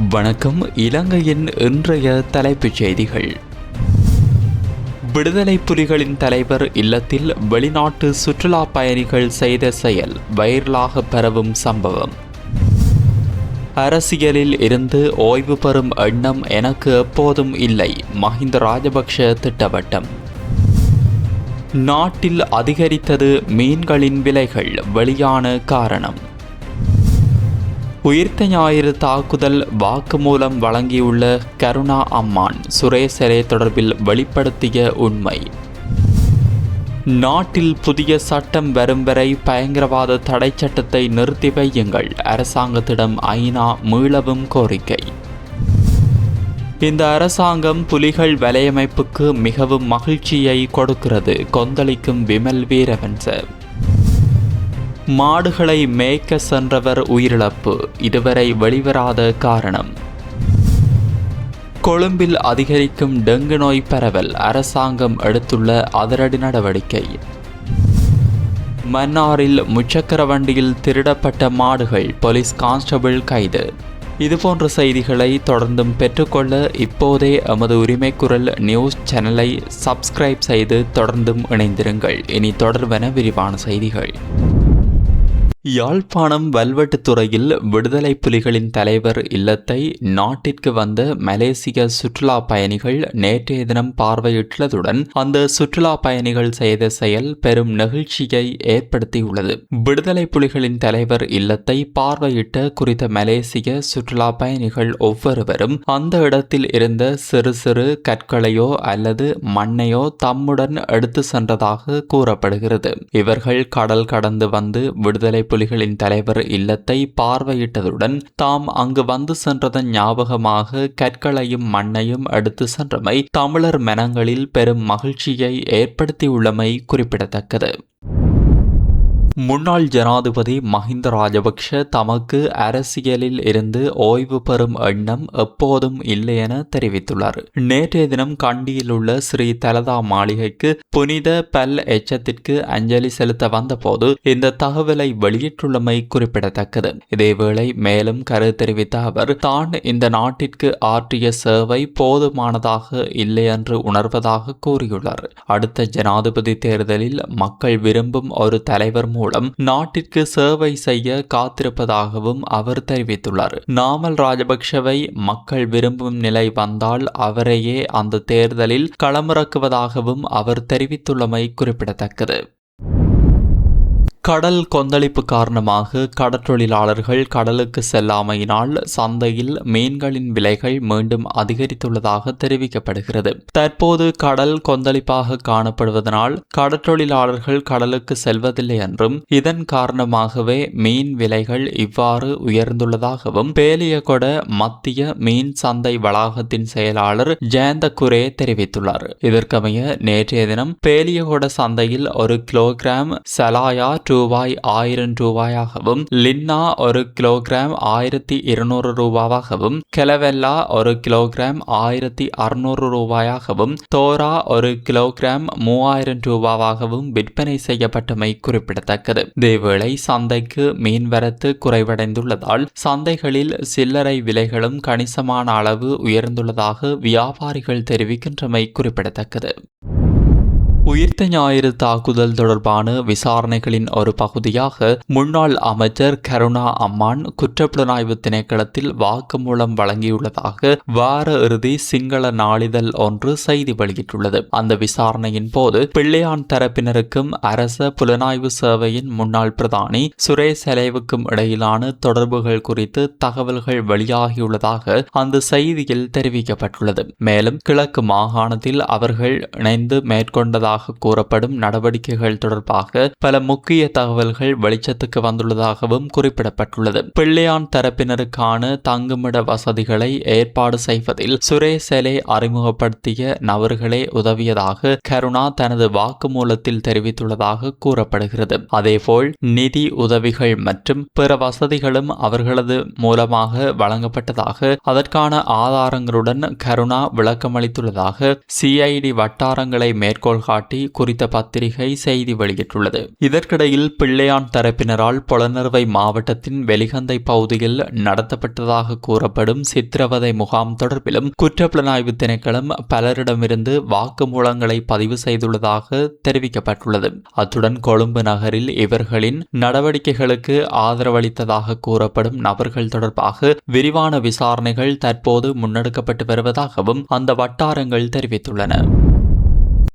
வணக்கம். இலங்கையின் இன்றைய தலைப்புச் செய்திகள். விடுதலை புலிகளின் தலைவர் இல்லத்தில் வெளிநாட்டு சுற்றுலா பயணிகள் செய்த செயல் வைரலாக பரவும் சம்பவம். அரசியலில் இருந்து ஓய்வு பெறும் எண்ணம் எனக்கு எப்போதும் இல்லை, மஹிந்த ராஜபக்ஷ திட்டவட்டம். நாட்டில் அதிகரித்தது மீன்களின் விலைகள், வெளியான காரணம். உயிர்த்த ஞாயிறு தாக்குதல் வாக்குமூலம் வழங்கியுள்ள கருணா அம்மான் சுரேசரே தொடர்பில் வெளிப்படுத்திய உண்மை. நாட்டில் புதிய சட்டம் வரும் வரை பயங்கரவாத தடை சட்டத்தை நிறுத்தி வையுங்கள், அரசாங்கத்திடம் ஐநா மீளவும் கோரிக்கை. இந்த அரசாங்கம் புலிகள் வலையமைப்புக்கு மிகவும் மகிழ்ச்சியை கொடுக்கிறது, கொந்தளிக்கும் விமல் வீரவன்ச. மாடுகளை மேய்க்க சென்றவர் உயிரிழப்பு, இதுவரை வெளிவராத காரணம். கொழும்பில் அதிகரிக்கும் டெங்கு நோய் பரவல், அரசாங்கம் எடுத்துள்ள அதிரடி நடவடிக்கை. மன்னாரில் முச்சக்கர வண்டியில் திருடப்பட்ட மாடுகள், போலீஸ் கான்ஸ்டபிள் கைது. இதுபோன்ற செய்திகளை தொடர்ந்தும் பெற்றுக்கொள்ள இப்போதே எமது உரிமைக்குரல் நியூஸ் சேனலை சப்ஸ்கிரைப் செய்து தொடர்ந்தும் இணைந்திருங்கள். இனி தொடர்வென விரிவான செய்திகள். யாழ்ப்பாணம் வல்வெட்டுத்துறையில் விடுதலை புலிகளின் தலைவர் இல்லத்தை நாட்டிற்கு வந்த மலேசிய சுற்றுலா பயணிகள் நேற்றைய தினம் பார்வையிட்டுள்ளதுடன் அந்த சுற்றுலா பயணிகள் செய்த செயல் பெரும் நெகிழ்ச்சியை ஏற்படுத்தியுள்ளது. விடுதலை புலிகளின் தலைவர் இல்லத்தை பார்வையிட்ட குறித்த மலேசிய சுற்றுலா பயணிகள் ஒவ்வொருவரும் அந்த இடத்தில் இருந்த சிறு சிறு கற்களையோ அல்லது மண்ணையோ தம்முடன் எடுத்து சென்றதாக கூறப்படுகிறது. இவர்கள் கடல் கடந்து வந்து விடுதலை புலிகளின் தலைவர் இல்லத்தை பார்வையிட்டதுடன் தாம் அங்கு வந்து சென்றதன் ஞாபகமாக கற்களையும் மண்ணையும் எடுத்து சென்றமை தமிழர் மனங்களில் பெரும் மகிழ்ச்சியை ஏற்படுத்தியுள்ளமை குறிப்பிடத்தக்கது. முன்னாள் ஜனாதிபதி மஹிந்த ராஜபக்ஷ தமக்கு அரசியலில் இருந்து ஓய்வு பெறும் எண்ணம் எப்போதும் இல்லை என தெரிவித்துள்ளார். நேற்றைய தினம் கண்டியில் உள்ள ஸ்ரீ தலதா மாளிகைக்கு புனித பல் எச்சத்திற்கு அஞ்சலி செலுத்த வந்தபோது இந்த தகவலை வெளியிட்டுள்ளமை குறிப்பிடத்தக்கது. இதேவேளை மேலும் கருத்து தெரிவித்த அவர் தான் இந்த நாட்டிற்கு ஆற்றிய சேவை போதுமானதாக இல்லை என்று உணர்வதாக கூறியுள்ளார். அடுத்த ஜனாதிபதி தேர்தலில் மக்கள் விரும்பும் ஒரு தலைவர் மூலம் நாட்டிற்கு சேவை செய்ய காத்திருப்பதாகவும் அவர் தெரிவித்துள்ளார். நாமல் ராஜபக்ஷவை மக்கள் விரும்பும் நிலை வந்தால் அவரையே அந்த தேர்தலில் களமிறக்குவதாகவும் அவர் தெரிவித்துள்ளமை குறிப்பிடத்தக்கது. கடல் கொந்தளிப்பு காரணமாக கடற்றொழிலாளர்கள் கடலுக்கு செல்லாமையினால் சந்தையில் மீன்களின் விலைகள் மீண்டும் அதிகரித்துள்ளதாக தெரிவிக்கப்படுகிறது. தற்போது கடல் கொந்தளிப்பாக காணப்படுவதனால் கடற்றொழிலாளர்கள் கடலுக்கு செல்வதில்லை என்றும் இதன் காரணமாகவே மீன் விலைகள் இவ்வாறு உயர்ந்துள்ளதாகவும் பேலியகொட மத்திய மீன் சந்தை வளாகத்தின் செயலாளர் ஜெயந்த குரே தெரிவித்துள்ளார். இதற்கமைய நேற்றைய தினம் பேலியகொட சந்தையில் ஒரு கிலோகிராம் சலாயா ரூபாய் 1000 ரூபாயாகவும், லின்னா ஒரு கிலோகிராம் 1200 ரூபாயாகவும், கெலவெல்லா ஒரு கிலோகிராம் 1600 ரூபாயாகவும், தோரா ஒரு கிலோகிராம் 3000 ரூபாயாகவும் விற்பனை செய்யப்பட்டமை குறிப்பிடத்தக்கது. இதேவேளை சந்தைக்கு மீன்வரத்து குறைவடைந்துள்ளதால் சந்தைகளில் சில்லறை விலைகளும் கணிசமான அளவு உயர்ந்துள்ளதாக வியாபாரிகள் தெரிவிக்கின்றமை குறிப்பிடத்தக்கது. உயிர்த்த ஞாயிறு தாக்குதல் தொடர்பான விசாரணைகளின் ஒரு பகுதியாக முன்னாள் அமைச்சர் கருணா அம்மான் குற்றப்புலனாய்வு திணைக்களத்தில் வாக்குமூலம் வழங்கியுள்ளதாக வார இறுதி சிங்கள நாளிதழ் ஒன்று செய்தி வெளியிட்டுள்ளது. அந்த விசாரணையின் போது பிள்ளையான் தரப்பினருக்கும் அரச புலனாய்வு சேவையின் முன்னாள் பிரதானி சுரேசலேவுக்கும் இடையிலான தொடர்புகள் குறித்து தகவல்கள் வெளியாகியுள்ளதாக அந்த செய்தியில் தெரிவிக்கப்பட்டுள்ளது. மேலும் கிழக்கு மாகாணத்தில் அவர்கள் இணைந்து மேற்கொண்டதாக கூறப்படும் நடவடிக்கைகள் தொடர்பாக பல முக்கிய தகவல்கள் வெளிச்சத்துக்கு வந்துள்ளதாகவும் குறிப்பிடப்பட்டுள்ளது. பிள்ளையான் தரப்பினருக்கான தங்குமிட வசதிகளை ஏற்பாடு செய்வதில் சுரேசலே அறிமுகப்படுத்திய நபர்களே உதவியதாக கருணா தனது வாக்குமூலத்தில் தெரிவித்துள்ளதாக கூறப்படுகிறது. அதேபோல் நிதி உதவிகள் மற்றும் பிற வசதிகளும் அவர்களது மூலமாக வழங்கப்பட்டதாக அதற்கான ஆதாரங்களுடன் கருணா விளக்கமளித்துள்ளதாக சிஐடி வட்டாரங்களை மேற்கோள் சுட்டிக்காட்டி குறித்த பத்திரிகை செய்தி வெளியிட்டுள்ளது. இதற்கிடையில் பிள்ளையான் தரப்பினரால் பொலனறுவை மாவட்டத்தின் வெலிகந்தை பகுதியில் நடத்தப்பட்டதாக கூறப்படும் சித்திரவதை முகாம் தொடர்பிலும் குற்றப்புலனாய்வு திணைக்களம் பலரிடமிருந்து வாக்குமூலங்களை பதிவு செய்துள்ளதாக தெரிவிக்கப்பட்டுள்ளது. அத்துடன் கொழும்பு நகரில் இவர்களின் நடவடிக்கைகளுக்கு ஆதரவளித்ததாக கூறப்படும் நபர்கள் தொடர்பாக விரிவான விசாரணைகள் தற்போது முன்னெடுக்கப்பட்டு வருவதாகவும் அந்த வட்டாரங்கள் தெரிவித்துள்ளன.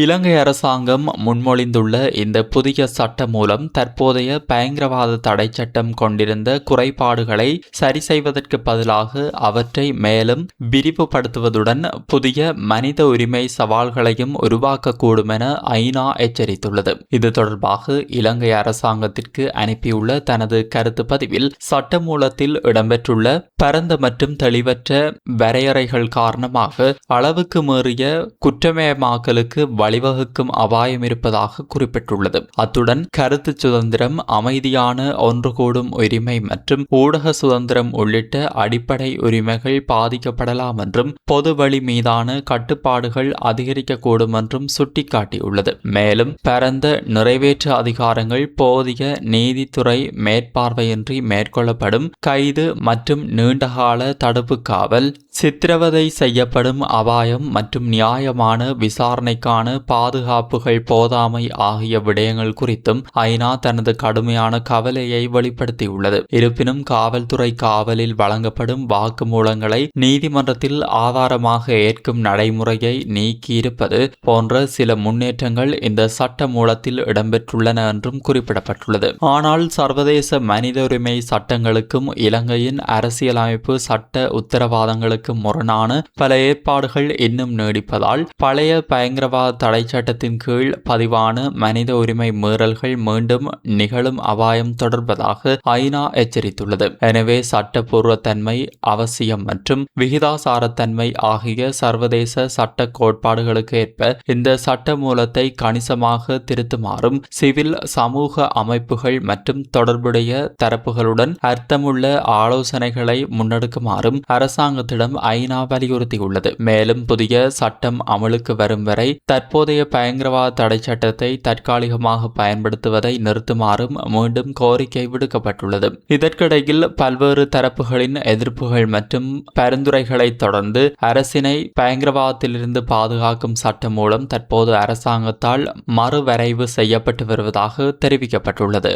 இலங்கை அரசாங்கம் முன்மொழிந்துள்ள இந்த புதிய சட்ட மூலம் தற்போதைய பயங்கரவாத தடை சட்டம் கொண்டிருந்த குறைபாடுகளை சரி செய்வதற்கு பதிலாக அவற்றை மேலும் விரிவுபடுத்துவதுடன் புதிய மனித உரிமை சவால்களையும் உருவாக்கக்கூடும் என ஐநா எச்சரித்துள்ளது. இது தொடர்பாக இலங்கை அரசாங்கத்திற்கு அனுப்பியுள்ள தனது கருத்து பதிவில் சட்டமூலத்தில் இடம்பெற்றுள்ள பரந்த மற்றும் தெளிவற்ற வரையறைகள் காரணமாக அளவுக்கு மீறிய குற்றமயமாக்கலுக்கு வழிவகுக்கும் அபாயம் இருப்பதாக குறிப்பிட்டுள்ளது. அத்துடன் கருத்து சுதந்திரம், அமைதியான ஒன்று கூடும் உரிமை மற்றும் ஊடக சுதந்திரம் உள்ளிட்ட அடிப்படை உரிமைகள் பாதிக்கப்படலாம் என்றும் பொது வழி மீதான கட்டுப்பாடுகள் அதிகரிக்கக்கூடும் என்றும் சுட்டிக்காட்டியுள்ளது. மேலும் பரந்த நிறைவேற்று அதிகாரங்கள், போதிய நீதித்துறை மேற்பார்வையின்றி மேற்கொள்ளப்படும் கைது மற்றும் நீண்டகால தடுப்பு காவல், சித்திரவதை செய்யப்படும் அபாயம் மற்றும் நியாயமான விசாரணைக்கான பாதுகாப்புகள் போதாமை ஆகிய விடயங்கள் குறித்தும் ஐநா தனது கடுமையான கவலையை வெளிப்படுத்தியுள்ளது. இருப்பினும் காவல்துறை காவலில் வழங்கப்படும் வாக்குமூலங்களை நீதிமன்றத்தில் ஆதாரமாக ஏற்கும் நடைமுறையை நீக்கியிருப்பது போன்ற சில முன்னேற்றங்கள் இந்த சட்ட மூலத்தில் இடம்பெற்றுள்ளன என்றும் குறிப்பிடப்பட்டுள்ளது. ஆனால் சர்வதேச மனித உரிமை சட்டங்களுக்கும் இலங்கையின் அரசியலமைப்பு சட்ட உத்தரவாதங்களுக்கும் முரணான பல ஏற்பாடுகள் இன்னும் நீடிப்பதால் பழைய பயங்கரவாத தடை சட்டத்தின் கீழ் பதிவான மனித உரிமை மீறல்கள் மீண்டும் நிகழும் அபாயம் தொடர்பதாக ஐநா எச்சரித்துள்ளது. எனவே சட்டப்பூர்வத்தன்மை, அவசியம் மற்றும் விகிதாசாரத்தன்மை ஆகிய சர்வதேச சட்ட கோட்பாடுகளுக்கு ஏற்ப இந்த சட்ட மூலத்தை கணிசமாக திருத்துமாறும் சிவில் சமூக அமைப்புகள் மற்றும் தொடர்புடைய தரப்புகளுடன் அர்த்தமுள்ள ஆலோசனைகளை முன்னெடுக்குமாறும் அரசாங்கத்திடம் ஐநா வலியுறுத்தியுள்ளது. மேலும் புதிய சட்டம் அமலுக்கு வரும் வரை தற்போதைய பயங்கரவாத தடை சட்டத்தை தற்காலிகமாக பயன்படுத்துவதை நிறுத்துமாறும் மீண்டும் கோரிக்கை விடுக்கப்பட்டுள்ளது. இதற்கிடையில் பல்வேறு தரப்புகளின் எதிர்ப்புகள் மற்றும் பரிந்துரைகளை தொடர்ந்து அரசினை பயங்கரவாதத்திலிருந்து பாதுகாக்கும் சட்டம் மூலம் தற்போது அரசாங்கத்தால் மறுவரைவு செய்யப்பட்டு வருவதாக தெரிவிக்கப்பட்டுள்ளது.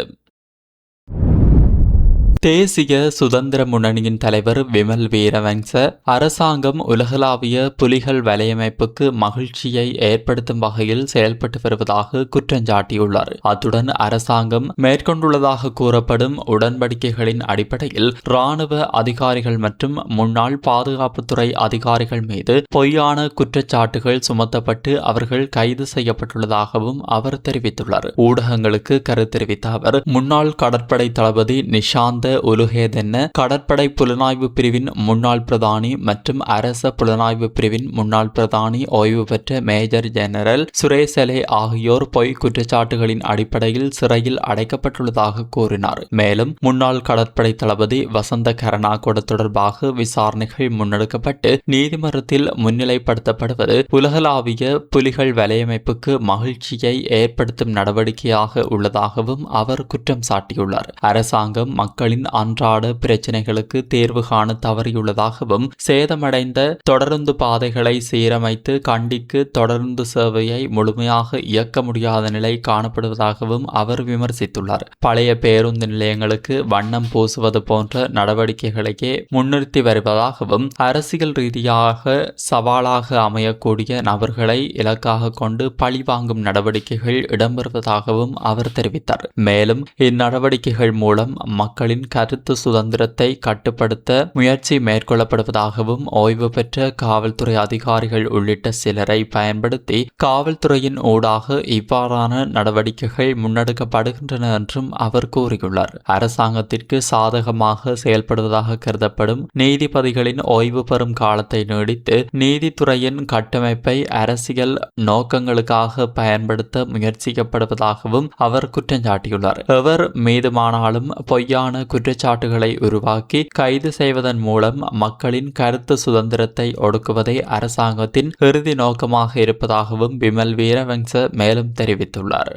தேசிய சுதந்திர முன்னணியின் தலைவர் விமல் வீரவங்ச அரசாங்கம் உலகளாவிய புலிகள் வலையமைப்புக்கு மகிழ்ச்சியை ஏற்படுத்தும் வகையில் செயல்பட்டு வருவதாக குற்றஞ்சாட்டியுள்ளார். அத்துடன் அரசாங்கம் மேற்கொண்டுள்ளதாக கூறப்படும் உடன்படிக்கைகளின் அடிப்படையில் இராணுவ அதிகாரிகள் மற்றும் முன்னாள் பாதுகாப்புத்துறை அதிகாரிகள் மீது பொய்யான குற்றச்சாட்டுகள் சுமத்தப்பட்டு அவர்கள் கைது செய்யப்பட்டுள்ளதாகவும் அவர் தெரிவித்துள்ளார். ஊடகங்களுக்கு கருத்து தெரிவித்த அவர், முன்னாள் கடற்படை தளபதி நிஷாந்த உலுகேதென்ன, கடற்படை புலனாய்வு பிரிவின் முன்னாள் பிரதானி மற்றும் அரச புலனாய்வு பிரிவின் முன்னாள் பிரதானி ஓய்வு பெற்ற மேஜர் ஜெனரல் சுரேசலே ஆகியோர் பொய் குற்றச்சாட்டுகளின் அடிப்படையில் சிறையில் அடைக்கப்பட்டுள்ளதாக கூறினார். மேலும் முன்னாள் கடற்படை தளபதி வசந்த கருணாகொட தொடர்பாக விசாரணைகள் முன்னெடுக்கப்பட்டு நீதிமன்றத்தில் முன்னிலைப்படுத்தப்படுவது உலகளாவிய புலிகள் வலையமைப்புக்கு மகிழ்ச்சியை ஏற்படுத்தும் நடவடிக்கையாக உள்ளதாகவும் அவர் குற்றம் சாட்டியுள்ளார். அரசாங்கம் மக்களின் அன்றாட பிரச்சினைகளுக்கு தேர்வு காண தவறியுள்ளதாகவும் சேதமடைந்த தொடருந்து பாதைகளை சீரமைத்து கண்டிக்கு தொடருந்து சேவையை முழுமையாக இயக்க முடியாத நிலை காணப்படுவதாகவும் அவர் விமர்சித்துள்ளார். பழைய பேருந்து நிலையங்களுக்கு வண்ணம் பூசுவது போன்ற நடவடிக்கைகளையே முன்னிறுத்தி வருவதாகவும் அரசியல் ரீதியாக சவாலாக அமையக்கூடிய நபர்களை இலக்காக கொண்டு பழிவாங்கும் நடவடிக்கைகள் இடம்பெறுவதாகவும் அவர் தெரிவித்தார். மேலும் இந்நடவடிக்கைகள் மூலம் மக்களின் கருத்து சுதந்திரத்தை கட்டுப்படுத்த முயற்சி மேற்கொள்ளப்படுவதாகவும் ஓய்வு பெற்ற காவல்துறை அதிகாரிகள் உள்ளிட்ட சிலரை பயன்படுத்தி காவல்துறையின் ஊடாக இவ்வாறான நடவடிக்கைகள் முன்னெடுக்கப்படுகின்றன என்றும் அவர் கூறியுள்ளார். அரசாங்கத்திற்கு சாதகமாக செயல்படுவதாக கருதப்படும் நீதிபதிகளின் ஓய்வு பெறும் காலத்தை நீடித்து நீதித்துறையின் கட்டமைப்பை அரசியல் நோக்கங்களுக்காக பயன்படுத்த முயற்சிக்கப்படுவதாகவும் அவர் குற்றஞ்சாட்டியுள்ளார். எவர் மீதுமானாலும் பொய்யான குற்றச்சாட்டுகளை உருவாக்கி கைது செய்வதன் மூலம் மக்களின் கருத்து சுதந்திரத்தை ஒடுக்குவதே அரசாங்கத்தின் இறுதி நோக்கமாக இருப்பதாகவும் விமல் வீரவங்ச மேலும் தெரிவித்துள்ளார்.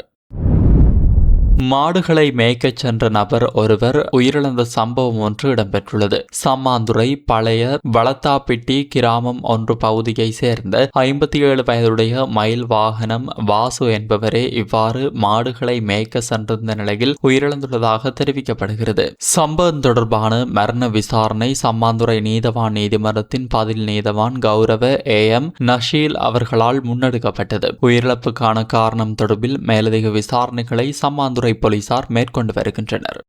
மாடுகளை மேய்க்கச் சென்ற நபர் ஒருவர் உயிரிழந்த சம்பவம் ஒன்று இடம்பெற்றுள்ளது. சம்மாந்துறை பழைய வளத்தாப்பிட்டி கிராமம் ஒன்று பகுதியை சேர்ந்த 57 வயதுடைய மயில் வாகனம் வாசு என்பவரே இவ்வாறு மாடுகளை மேய்க்க சென்றிருந்த நிலையில் உயிரிழந்துள்ளதாக தெரிவிக்கப்படுகிறது. சம்பவம் தொடர்பான மரண விசாரணை சம்மாந்துறை நீதவான் நீதிமன்றத்தின் பதில் நீதவான் கௌரவ AM நஷீல் அவர்களால் முன்னெடுக்கப்பட்டது. உயிரிழப்புக்கான காரணம் தொடர்பில் மேலதிக விசாரணைகளை சம்மாந்துறை போலீசார் மேற்கொண்டு வருகின்றனர்.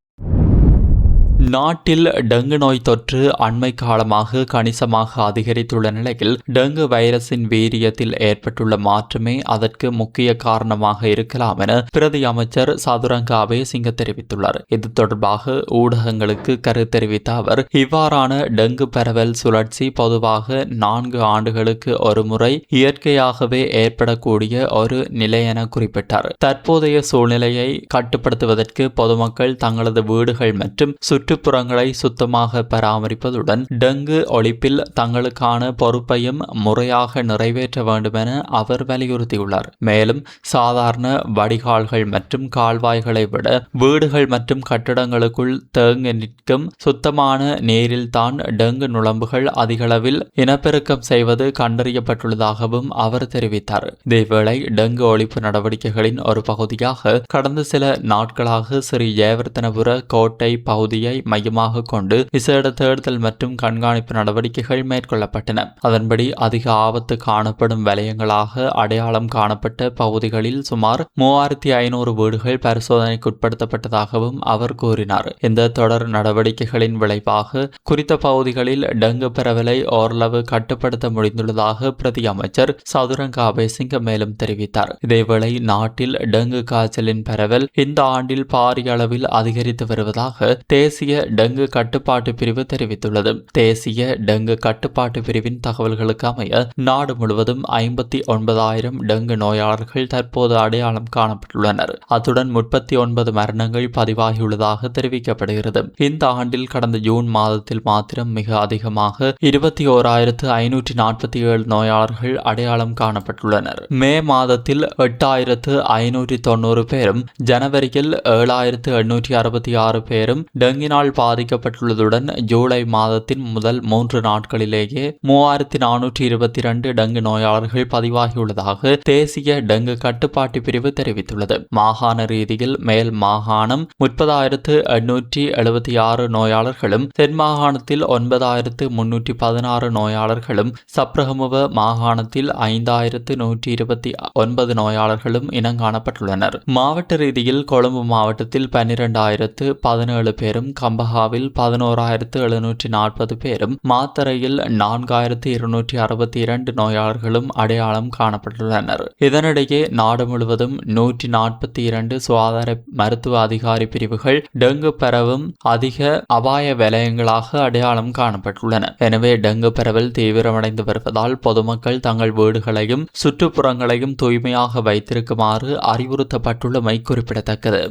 நாட்டில் டெங்கு நோய் தொற்று அண்மை காலமாக கணிசமாக அதிகரித்துள்ள நிலையில் டெங்கு வைரஸின் வீரியத்தில் ஏற்பட்டுள்ள மாற்றமே அதற்கு முக்கிய காரணமாக இருக்கலாம் என பிரதி அமைச்சர் சதுரங்க அபேசிங்க தெரிவித்துள்ளார். இது தொடர்பாக ஊடகங்களுக்கு கருத்து தெரிவித்த அவர் இவ்வாறான டெங்கு பரவல் சுழற்சி பொதுவாக 4 ஆண்டுகளுக்கு ஒருமுறை இயற்கையாகவே ஏற்படக்கூடிய ஒரு நிலை என குறிப்பிட்டார். தற்போதைய சூழ்நிலையை கட்டுப்படுத்துவதற்கு பொதுமக்கள் தங்களது வீடுகள் மற்றும் சுற்றுப்புறங்களை சுத்தமாக பராமரிப்பதுடன் டெங்கு ஒழிப்பில் தங்களுக்கான பொறுப்பையும் முறையாக நிறைவேற்ற வேண்டும் என அவர் வலியுறுத்தியுள்ளார். மேலும் சாதாரண வடிகால்கள் மற்றும் கால்வாய்களை விட வீடுகள் மற்றும் கட்டடங்களுக்குள் தேங்கி நிற்கும் சுத்தமான நீரில் தான் டெங்கு நுளம்புகள் அதிகளவில் இனப்பெருக்கம் செய்வது கண்டறியப்பட்டுள்ளதாகவும் அவர் தெரிவித்தார். இதேவேளை டெங்கு ஒழிப்பு நடவடிக்கைகளின் ஒரு பகுதியாக கடந்த சில நாட்களாக ஸ்ரீ ஜெயவர்தனபுர கோட்டை பகுதியை மையமாக கொண்டு விசேட தேடுதல் மற்றும் கண்காணிப்பு நடவடிக்கைகள் மேற்கொள்ளப்பட்டன. அதன்படி அதிக ஆபத்து காணப்படும் வலயங்களாக அடையாளம் காணப்பட்ட பகுதிகளில் சுமார் 3500 வீடுகள் பரிசோதனைக்கு உட்படுத்தப்பட்டதாகவும் அவர் கூறினார். இந்த தொடர் நடவடிக்கைகளின் விளைவாக குறித்த பகுதிகளில் டெங்கு பரவலை ஓரளவு கட்டுப்படுத்த முடிந்துள்ளதாக பிரதி அமைச்சர் சதுரங்க அபேசிங்க மேலும் தெரிவித்தார். இதேவேளை நாட்டில் டெங்கு காய்ச்சலின் பரவல் இந்த ஆண்டில் பாரிய அளவில் அதிகரித்து வருவதாக தேசிய டெங்கு கட்டுப்பாட்டு பிரிவு தெரிவித்துள்ளது. தேசிய டெங்கு கட்டுப்பாட்டு பிரிவின் தகவல்களுக்கு அமைய நாடு முழுவதும் 59,000 டெங்கு நோயாளர்கள் தற்போது அடையாளம் காணப்பட்டுள்ளனர். அத்துடன் 39 மரணங்கள் பதிவாகியுள்ளதாக தெரிவிக்கப்படுகிறது. இந்த ஆண்டில் கடந்த ஜூன் மாதத்தில் மாத்திரம் மிக அதிகமாக 21,547 நோயாளர்கள் அடையாளம் காணப்பட்டுள்ளனர். மே மாதத்தில் 8,590 பேரும் ஜனவரியில் 7,866 பேரும் டெங்கினால் பாதிக்கப்பட்டுள்ளதுடன் ஜூலை மாதத்தின் முதல் 3 நாட்களிலேயே 3,422 டெங்கு நோயாளர்கள் பதிவாகியுள்ளதாக தேசிய டெங்கு கட்டுப்பாட்டு பிரிவு தெரிவித்துள்ளது. மாகாண ரீதியில் மேல் மாகாணம் 30,876 நோயாளர்களும், தென் மாகாணத்தில் 9,316 நோயாளர்களும், சப்ரகமுவ மாகாணத்தில் 5,129 நோயாளர்களும் இனங்காணப்பட்டுள்ளனர். மாவட்ட ரீதியில் கொழும்பு மாவட்டத்தில் 12,017 பேரும், கம்பஹாவில் 11,740 பேரும், மாத்தறையில் 4,262 நோயாளர்களும் அடையாளம் காணப்பட்டுள்ளனர். இதனிடையே நாடு முழுவதும் 142 சுகாதார மருத்துவ அதிகாரி பிரிவுகள் டெங்கு பரவும் அதிக அபாய வலயங்களாக அடையாளம் காணப்பட்டுள்ளன. எனவே டெங்கு பரவல் தீவிரமடைந்து வருவதால் பொதுமக்கள் தங்கள் வீடுகளையும் சுற்றுப்புறங்களையும் தூய்மையாக வைத்திருக்குமாறு அறிவுறுத்தப்பட்டுள்ளமை குறிப்பிடத்தக்கது.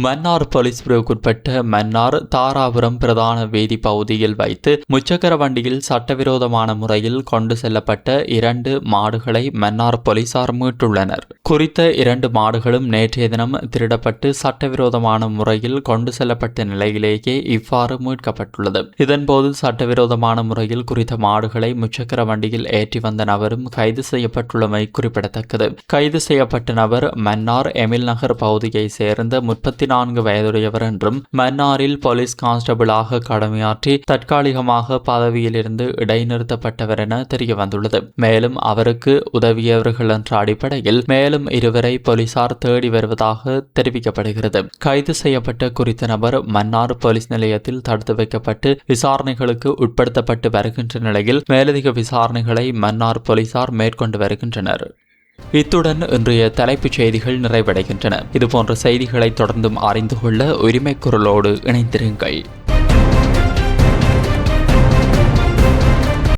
மன்னார் போலீஸ் பிரிவுக்குட்பட்ட மன்னார் தாராபுரம் பிரதான வீதி பகுதியில் வைத்து முச்சக்கர வண்டியில் சட்டவிரோதமான முறையில் கொண்டு செல்லப்பட்ட 2 மாடுகளை மன்னார் போலீசார் மீட்டுள்ளனர். குறித்த 2 மாடுகளும் நேற்றைய தினம் திருடப்பட்டு சட்டவிரோதமான முறையில் கொண்டு செல்லப்பட்ட நிலையிலேயே இவ்வாறு மீட்கப்பட்டுள்ளது. இதன்போது சட்டவிரோதமான முறையில் குறித்த மாடுகளை முச்சக்கர வண்டியில் ஏற்றி வந்த நபரும் கைது செய்யப்பட்டுள்ளமை குறிப்பிடத்தக்கது. கைது செய்யப்பட்ட நபர் மன்னார் எமில் நகர் பகுதியை சேர்ந்த 34 வயதுடையவர் என்றும் மன்னாரில் போலீஸ் கான்ஸ்டபிளாக கடமையாற்றி தற்காலிகமாக பதவியில் இருந்து இடைநிறுத்தப்பட்டவர் என தெரிய வந்துள்ளது. மேலும் அவருக்கு உதவியவர்கள் என்ற அடிப்படையில் மேலும் 2 பேரை போலீசார் தேடி வருவதாக தெரிவிக்கப்படுகிறது. கைது செய்யப்பட்ட குறித்த நபர் மன்னார் போலீஸ் நிலையத்தில் தடுத்து வைக்கப்பட்டு விசாரணைகளுக்கு உட்படுத்தப்பட்டு வருகின்ற நிலையில் மேலதிக விசாரணைகளை மன்னார் போலீசார் மேற்கொண்டு வருகின்றனர். இத்துடன் இன்றைய தலைப்புச் செய்திகள் நிறைவடைகின்றன. இதுபோன்ற செய்திகளை தொடர்ந்தும் அறிந்து கொள்ள உரிமை குரலோடு இணைந்திருங்கள்.